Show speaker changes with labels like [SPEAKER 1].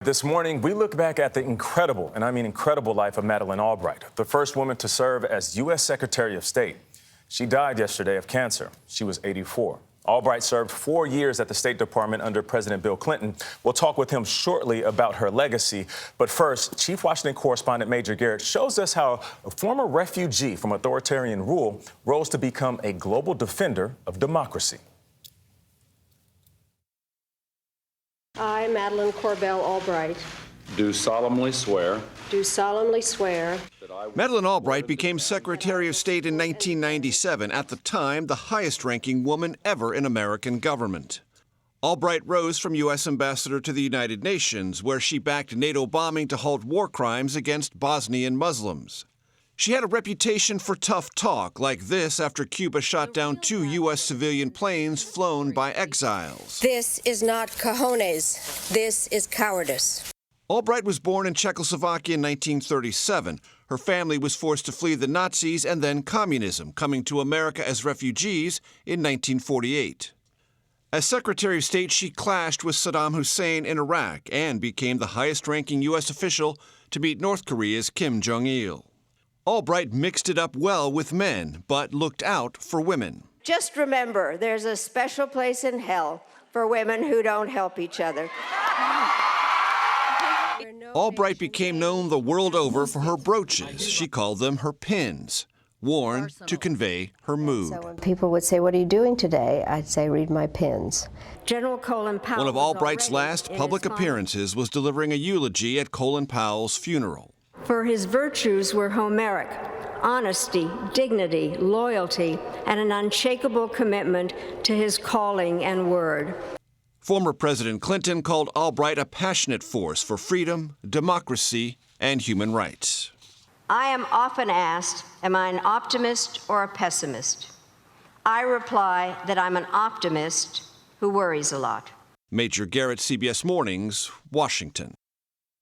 [SPEAKER 1] This morning, we look back at the incredible, and I mean incredible, life of Madeleine Albright, the first woman to serve as U.S. Secretary of State. She died yesterday of cancer. She was 84. Albright served 4 years at the State Department under President Bill Clinton. We'll talk with him shortly about her legacy. But first, Chief Washington correspondent Major Garrett shows us how a former refugee from authoritarian rule rose to become a global defender of democracy.
[SPEAKER 2] I, Madeleine Albright,
[SPEAKER 3] do solemnly swear.
[SPEAKER 4] Madeleine Albright became Secretary of State in 1997, at the time the highest-ranking woman ever in American government. Albright rose from U.S. ambassador to the United Nations, where she backed NATO bombing to halt war crimes against Bosnian Muslims. She had a reputation for tough talk, like this after Cuba shot down 2 U.S. civilian planes flown by exiles.
[SPEAKER 5] This is not cojones. This is cowardice.
[SPEAKER 4] Albright was born in Czechoslovakia in 1937. Her family was forced to flee the Nazis and then communism, coming to America as refugees in 1948. As Secretary of State, she clashed with Saddam Hussein in Iraq and became the highest-ranking U.S. official to meet North Korea's Kim Jong-il. Albright mixed it up well with men, but looked out for women.
[SPEAKER 2] just remember, there's a special place in hell for women who don't help each other.
[SPEAKER 4] Albright became known the world over for her brooches. She called them her pins, worn to convey her mood.
[SPEAKER 6] So when people would say, "What are you doing today?" I'd say, "Read my pins."
[SPEAKER 2] General Colin Powell.
[SPEAKER 4] One of Albright's last public appearances was delivering a eulogy at Colin Powell's funeral.
[SPEAKER 2] For his virtues were Homeric: honesty, dignity, loyalty, and an unshakable commitment to his calling and word.
[SPEAKER 4] Former President Clinton called Albright a passionate force for freedom, democracy, and human rights.
[SPEAKER 2] I am often asked, am I an optimist or a pessimist? I reply that I'm an optimist who worries a lot.
[SPEAKER 4] Major Garrett, CBS Mornings, Washington.